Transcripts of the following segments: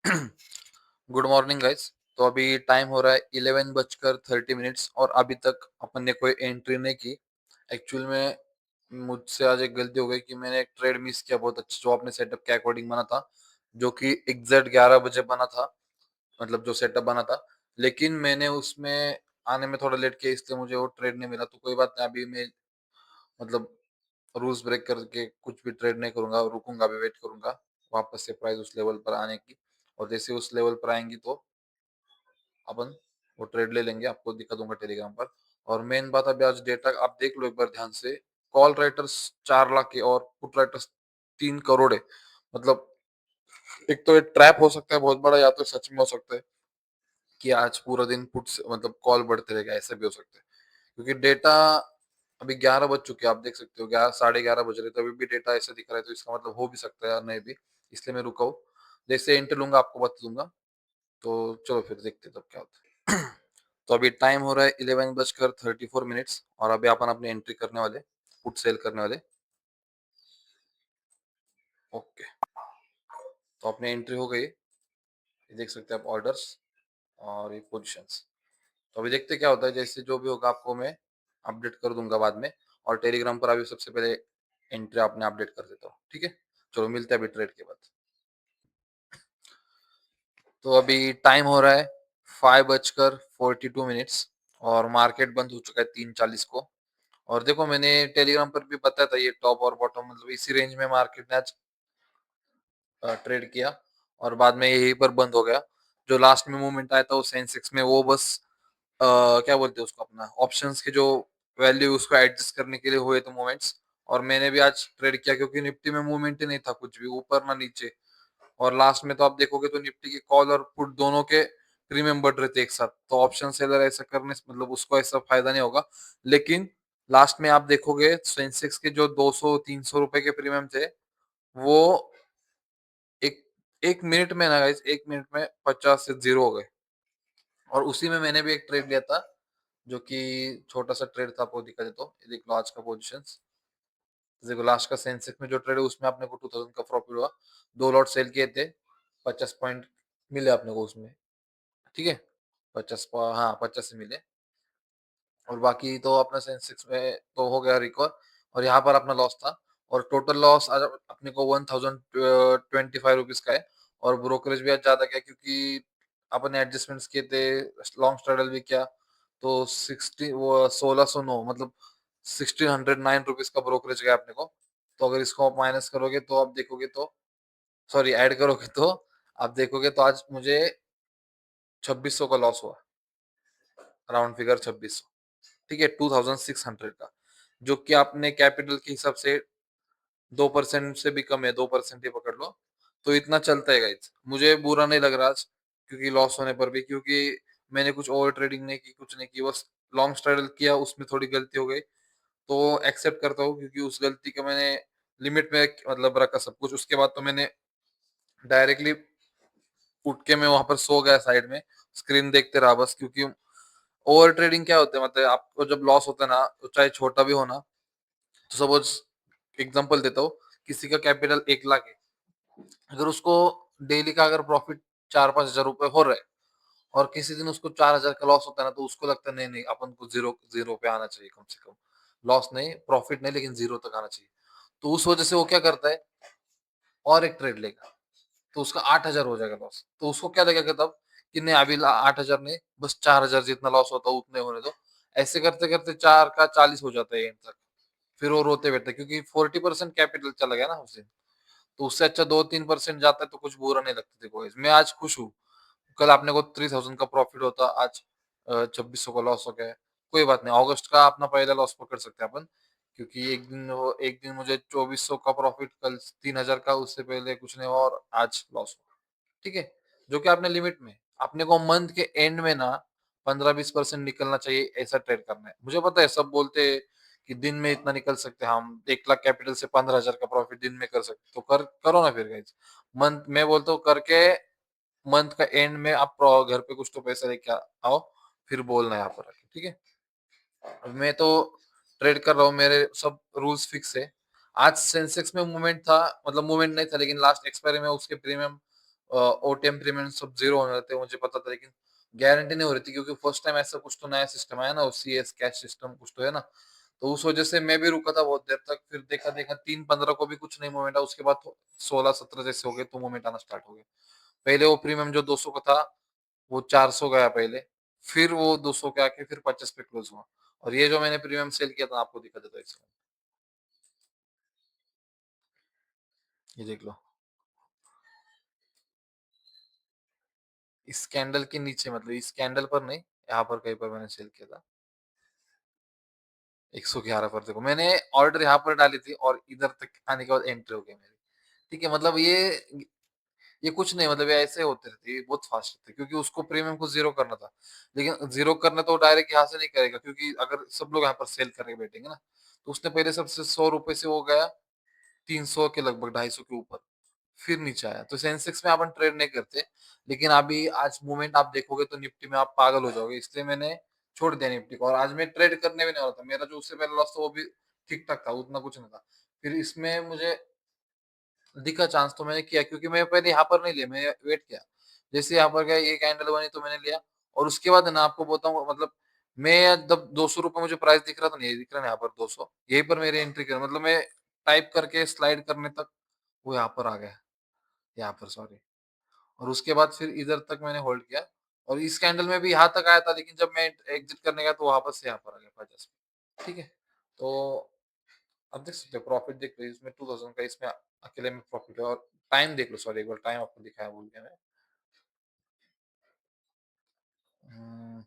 Good morning guys. तो अभी time हो रहा है 11 बजकर 30 मिनट्स और अभी तक अपन ने कोई एंट्री नहीं की। एक्चुअल में मुझसे आज एक गलती हो गई कि मैंने एक ट्रेड मिस किया बहुत अच्छा, जो अपने सेटअप के अकॉर्डिंग बना था, जो कि एग्जैक्ट 11 बजे बना था। मतलब जो सेटअप बना था, लेकिन मैंने उसमें आने में थोड़ा लेट किया, इसलिए मुझे वो ट्रेड नहीं मिला। तो कोई बात नहीं, अभी मैं मतलब रूल्स ब्रेक करके कुछ भी ट्रेड नहीं करूंगा, रुकूंगा, अभी वेट करूंगा वापस से प्राइस उस लेवल पर आने की। और जैसे उस लेवल पर आएंगी तो अपन वो ट्रेड ले लेंगे, आपको दिखा दूंगा टेलीग्राम पर। और मेन बात, अभी आज डेटा आप देख लो एक बार ध्यान से। कॉल राइटर्स 4 लाख के और पुट राइटर्स 3 करोड़ है। मतलब एक तो ये ट्रैप हो सकता है बहुत बड़ा, या तो सच में हो सकता है कि आज पूरा दिन पुट्स मतलब कॉल बढ़ते रहेगा, ऐसा भी हो सकता है। क्योंकि डेटा अभी 11 बज चुके हैं, आप देख सकते हो 11 साढ़े 11 बज रहे, तो अभी भी डेटा ऐसा दिख रहा है, तो इसका मतलब हो भी सकता है या नहीं भी। इसलिए मैं रुका हूँ, जैसे एंट्री लूंगा आपको बता दूंगा। तो चलो फिर देखते हैं तब क्या होता है। तो अभी टाइम हो रहा है 11 बजकर 34 मिनट्स और अभी अपन अपनी एंट्री करने वाले, पुट सेल करने वाले। ओके, तो अपनी एंट्री हो गई, ये देख सकते हैं आप ऑर्डर्स और ये पोजीशंस। तो अभी देखते हैं क्या होता है, जैसे जो भी होगा आपको मैं अपडेट कर दूंगा बाद में। और टेलीग्राम पर अभी सबसे पहले एंट्री आपने अपडेट कर देता हूँ, ठीक है। चलो मिलते हैं अभी ट्रेड के बाद। तो अभी टाइम हो रहा है 5 बजकर 42 मिनट्स और मार्केट बंद हो चुका है 3:40 को। और देखो, मैंने टेलीग्राम पर भी बताया था, ये टॉप और बॉटम मतलब इसी रेंज में मार्केट ने आज ट्रेड किया और बाद में यहीं पर बंद हो गया। जो लास्ट में मूवमेंट आया था वो सेंसेक्स में, वो बस क्या बोलते हैं उसको, अपना ऑप्शंस की जो वैल्यू उसको एडजस्ट करने के लिए हुए थे मूवमेंट्स। और मैंने भी आज ट्रेड किया, क्योंकि निफ्टी में मूवमेंट ही नहीं था कुछ भी, ऊपर ना नीचे। और लास्ट में तो आप देखोगे तो निफ्टी की कॉल और पुट दोनों के प्रीमियम बढ़ रहे थे एक साथ। तो ऑप्शन सेलर ऐसा करने से मतलब उसको ऐसा फायदा नहीं होगा। लेकिन लास्ट में आप देखोगे सेंसेक्स के जो 200-300 रुपए के प्रीमियम थे, वो एक एक मिनट में ना गाइस, 1 मिनट में 50 से जीरो हो गए। और उसी में मैंने भी एक ट्रेड लिया था, जो कि छोटा सा ट्रेड था, आपको दिखा देता हूँ। ये देख लो आज का पोजीशन। देखो लास्ट का सेंसेक्स में जो ट्रेड है उसमें अपने को 2000 का प्रॉफिट हुआ। 2 लॉट सेल किए थे, 50 पॉइंट मिले अपने को उसमें, ठीक है। 50, हाँ 50 से मिले। और बाकी तो अपना सेंसेक्स में तो हो गया रिकवर। और यहाँ पर अपना लॉस था। और टोटल लॉस आज अपने को 1025 रुपीज का है। और ब्रोकरेज भी आज ज्यादा गया, क्योंकि अपन ने एडजस्टमेंट्स किए थे, लॉन्ग स्ट्रैडल भी किया। तो 1609 मतलब 1609 रुपीज का ब्रोकरेज गया अपने को। तो अगर इसको आप माइनस करोगे तो आप देखोगे तो, सॉरी ऐड करोगे तो आप देखोगे तो आज मुझे 2600 का लॉस हुआ, राउंड फिगर 2600, ठीक है। 2600 का, जो कि आपने कैपिटल के हिसाब से 2% से भी कम है, 2% ही पकड़ लो। तो इतना चलता है गाइस, मुझे बुरा नहीं लग रहा आज, क्योंकि लॉस होने पर भी, क्योंकि मैंने कुछ ओवर ट्रेडिंग नहीं की, कुछ नहीं की, बस लॉन्ग स्ट्रैडल किया, उसमें थोड़ी गलती हो गई। तो एक्सेप्ट करता हूँ, क्योंकि उस गलती का मैंने लिमिट में मतलब रखा सब कुछ। उसके बाद तो मैंने डायरेक्टली उठ के मैं वहां पर सो गया साइड में, स्क्रीन देखते रहा बस। क्योंकि ओवर ट्रेडिंग क्या होता है, मतलब आपको जब लॉस होता है ना, तो चाहे छोटा भी हो ना, तो सपोज एग्जांपल देता हूँ, किसी का कैपिटल 1 लाख है। अगर उसको डेली का अगर प्रॉफिट 4-5 हजार रुपए हो रहा है, और किसी दिन उसको 4 हजार का लॉस होता है ना, तो उसको लगता है नहीं नहीं, अपन को जीरो जीरो पे आना चाहिए कम से कम। लॉस नहीं, प्रॉफिट नहीं, लेकिन जीरो तक आना चाहिए। तो उस वजह से वो क्या करता है, और एक ट्रेड लेगा, तो उसका 8 हजार हो जाएगा लॉस। तो उसको क्या लगेगा तब, कि नहीं अभी 8 हजार नहीं, बस 4 हजार जितना लॉस होता है उतने होने दो। ऐसे करते करते 4 का 40 हो जाता है एंड तक। फिर वो रोते बैठते, क्योंकि 40% कैपिटल चला गया ना उस दिन। तो उससे अच्छा 2-3% जाता है तो कुछ बुरा नहीं लगता। देखो मैं आज खुश हूँ। कल आपने को 3000 का प्रॉफिट होता, आज 2600 का लॉस हो गया है। कोई बात नहीं, अगस्त का अपना पहला लॉस पकड़ सकते हैं अपन। क्योंकि एक दिन मुझे 2400 का प्रॉफिट, कल 3000 का, उससे पहले कुछ नहीं हुआ, और आज लॉस हुआ, ठीक है। जो कि आपने लिमिट में, अपने को मंथ के एंड में ना 15-20% निकलना चाहिए, ऐसा ट्रेड करना है। मुझे पता है सब बोलते हैं कि दिन में इतना निकल सकते हैं हम, 1 लाख कैपिटल से 15 हजार का प्रॉफिट दिन में कर सकते, तो करो ना फिर गाइस। मंथ मैं बोलता हूँ करके, मंथ का एंड में आप घर पे कुछ तो पैसा लेके आओ, फिर बोलना यहाँ पर आके, ठीक है। मैं तो ट्रेड कर रहा हूँ, मेरे सब रूल्स फिक्स है। आज सेंसेक्स में मूवमेंट था, मतलब मूवमेंट नहीं था, लेकिन लास्ट एक्सपायरी में उसके प्रीमियम ओटीएम प्रीमियम सब ज़ीरो होने रहते हैं, मुझे पता था, लेकिन गारंटी नहीं हो रही थी क्योंकि फर्स्ट टाइम ऐसा कुछ तो नया सिस्टम आया ना, सीएस कैश सिस्टम कुछ तो है ना, तो उस वजह से मैं भी रुका था बहुत देर तक, फिर देखा-देखा 3-15 को भी कुछ नहीं मूवमेंट आया, उसके बाद तो 16-17 जैसे हो गए तो मूवमेंट आना स्टार्ट हो गए। पहले वो प्रीमियम जो 200 का था, वो 400 गया पहले, फिर वो 200 के आके फिर 50 पे क्लोज़ हुआ, और ये जो मैंने प्रीमियम सेल किया था आपको दिखा देता हूँ एक सेकंड, ये देख लो। इस कैंडल के नीचे, मतलब इस कैंडल पर नहीं, यहाँ पर कहीं पर मैंने सेल किया था। 111 पर देखो, मैंने ऑर्डर यहाँ पर डाली थी और इधर तक आने के बाद एंट्री हो गई मेरी। ठीक है, मतलब ये कुछ नहीं, मतलब ये ऐसे होते रहते, ये बहुत फास्ट रहते, क्योंकि उसको प्रीमियम को ज़ीरो करना था। लेकिन ज़ीरो करना तो डायरेक्ट यहाँ से नहीं करेगा, क्योंकि अगर सब लोग यहाँ पर सेल करके बैठेंगे ना, तो उसने पहले सबसे ₹100 से वो गया 300 के लगभग, 250 के ऊपर। फिर नीचे आया। तो सेंसेक्स में अपन ट्रेड नहीं करते, लेकिन अभी आज मूवमेंट आप देखोगे तो निफ्टी में आप पागल हो जाओगे, इसलिए मैंने छोड़ दिया निफ्टी को, और आज मैं ट्रेड करने भी नहीं वाला था। मेरा जो उससे पहले लॉस था वो भी ठीक-ठाक था, उतना कुछ नहीं था। फिर इसमें मुझे दिखा चांस तो मैंने किया, क्योंकि मैं पहले यहाँ पर नहीं लिया, मैं वेट किया। जैसे यहाँ पर गया ये कैंडल बनी तो मैंने लिया, और उसके बाद है ना आपको बताऊँ, मतलब मैं जब ₹200 मुझे प्राइस दिख रहा था, नहीं दिख रहा है यहाँ पर 200, यहीं पर मेरी एंट्री कर, मतलब मैं टाइप करके स्लाइड करने तक वो यहाँ पर आ गया, यहाँ पर सॉरी। और उसके बाद फिर इधर तक मैंने होल्ड किया, और इस कैंडल में भी यहाँ तक आया था, लेकिन जब मैं एग्जिट करने गया तो वापस से यहाँ पर आ गया 50 में। ठीक है, तो अब देख सकते हो प्रॉफिट देख लो, इसमें 2000 का इसमें अकेले में प्रॉफिट है, और टाइम देख लो, सॉरी एक बार टाइम आपको दिखाया भूल गया मैं। हम्म,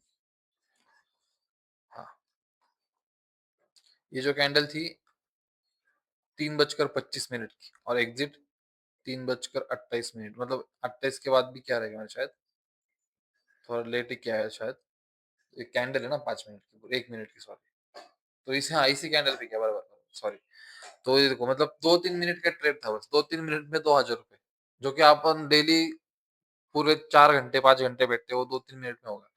हाँ, ये जो कैंडल थी 3:25 की, और एग्जिट 3:28, मतलब 28 के बाद भी क्या रहेगा मेरा, शायद थोड़ा लेट ही क्या है शायद। एक कैंडल है ना 5 मिनट की, 1 मिनट की, सॉरी। तो इसे, हाँ, इसी कैंडल पे क्या, बराबर, सॉरी। तो ये देखो, मतलब 2-3 मिनट का ट्रेड था बस, 2-3 मिनट में ₹2000, जो कि अपन डेली पूरे 4 घंटे 5 घंटे बैठते हो, 2-3 मिनट में होगा।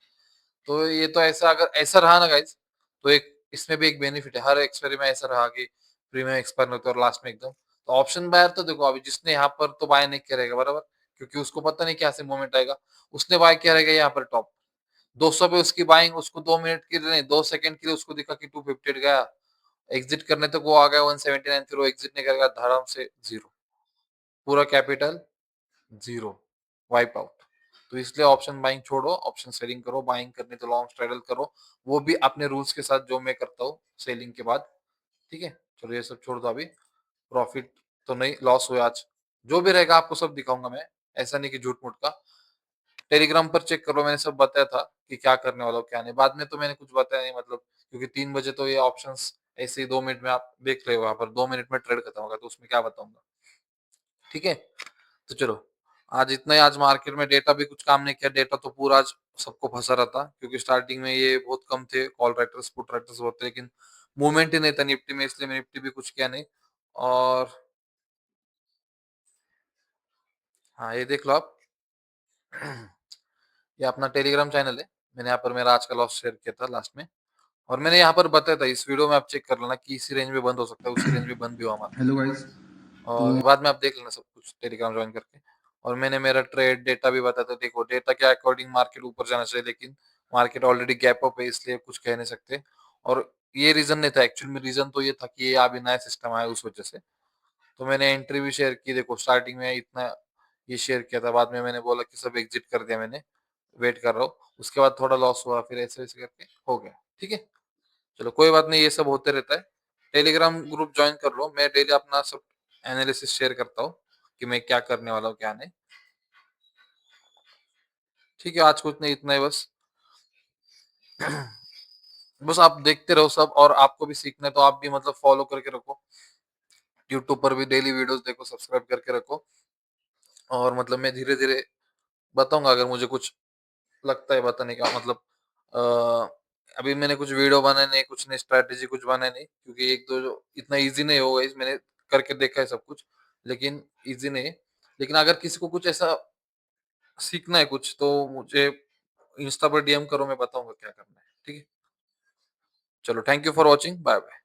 तो ये तो ऐसा, अगर ऐसा रहा ना गाइस, तो एक इसमें भी एक बेनिफिट है, हर एक्सपायरी में ऐसा रहा कि प्रीमियम एक्सपायर होता है और लास्ट में एकदम, तो ऑप्शन बायर तो देखो, अभी जिसने यहाँ पर तो बाय नहीं किया रहेगा, बराबर, क्योंकि उसको पता नहीं क्या से मोमेंट आएगा, उसने बाय किया रहेगा यहाँ पर टॉप 200 पे, उसकी बाइंग, उसको 2 मिनट के लिए नहीं, 2 सेकंड के लिए उसको दिखा कि 258 गया, एग्जिट करने तक वो आ गया 179, फिर वो एग्जिट नहीं करेगा, धड़ाम से जीरो, पूरा कैपिटल जीरो, वाइप आउट। तो इसलिए ऑप्शन बाइंग छोड़ो, ऑप्शन सेलिंग करो, बाइंग करनी तो लॉन्ग स्ट्रेडल करो, वो भी अपने रूल्स के साथ, जो मैं करता हूँ सेलिंग के बाद। ठीक है, चलो ये सब छोड़ दो अभी, प्रॉफिट तो नहीं, लॉस हुआ आज, जो भी रहेगा आपको सब दिखाऊंगा मैं, ऐसा नहीं कि झूठ मूठ का। टेलीग्राम पर चेक करो, मैंने सब बताया था कि क्या करने वाला हूँ क्या नहीं, बाद में तो मैंने कुछ बताया नहीं, मतलब क्योंकि 3 बजे तो ये ऑप्शंस ऐसे ही 2 मिनट में आप देख रहे हो, वहां पर 2 मिनट में ट्रेड खत्म होगा, तो उसमें क्या बताऊंगा। ठीक है, तो चलो, आज इतना ही। आज मार्केट में डेटा भी कुछ काम नहीं किया, डेटा तो पूरा आज सबको फंसा रहा था, क्योंकि स्टार्टिंग में ये बहुत कम थे, कॉल राइटर्स पुट राइटर्स होते, लेकिन मूवमेंट ही नहीं था निफ्टी में, इसलिए मैं निफ्टी भी कुछ किया नहीं। और हाँ, ये देख लो आप, ये अपना टेलीग्राम चैनल है, मैंने यहाँ पर मेरा आज का लॉस शेयर किया था लास्ट में, और मैंने यहाँ पर बताया था, इस वीडियो में आप चेक कर लेना कि इसी रेंज में बंद हो सकता है, उसी रेंज में बंद भी हुआ मार्केट। Hello guys. तो और बाद में आप देख लेना सब कुछ टेलीग्राम ज्वाइन करके। और मैंने मेरा ट्रेड डेटा भी बताया था, देखो डेटा के अकॉर्डिंग मार्केट ऊपर जाना चाहिए, लेकिन मार्केट ऑलरेडी गैप अप है, इसलिए कुछ कह नहीं सकते। और ये रीजन नहीं था एक्चुअल में, रीजन तो ये था कि ये अभी नया सिस्टम आया उस वजह से। तो मैंने एंट्री भी शेयर की, देखो स्टार्टिंग में इतना ये शेयर किया था, बाद में मैंने बोला कि सब एग्जिट कर दिया मैंने, वेट कर रहा हूँ, उसके बाद थोड़ा लॉस हुआ, फिर ऐसे वैसे करके हो गया। ठीक है, चलो कोई बात नहीं, ये सब होते रहता है। टेलीग्राम ग्रुप ज्वाइन कर लो, मैं डेली अपना सब एनालिसिस शेयर करता हूँ कि मैं क्या करने वाला हूँ क्या नहीं। ठीक है, आज कुछ नहीं, इतना ही बस। बस आप देखते रहो सब, और आपको भी सीखना है तो आप भी मतलब फॉलो करके रखो, यूट्यूब पर भी डेली वीडियोस देखो, सब्सक्राइब करके रखो, और मतलब मैं धीरे धीरे बताऊंगा, अगर मुझे कुछ लगता है बताने का, मतलब अभी मैंने कुछ वीडियो बनाए नहीं, कुछ नहीं, स्ट्रैटेजी कुछ बनाए नहीं, क्योंकि एक तो जो इतना इजी नहीं होगा, इस मैंने करके देखा है सब कुछ, लेकिन इजी नहीं है। लेकिन अगर किसी को कुछ ऐसा सीखना है कुछ, तो मुझे इंस्टा पर डीएम करो, मैं बताऊंगा क्या करना है। ठीक है, चलो, thank you for watching, bye bye.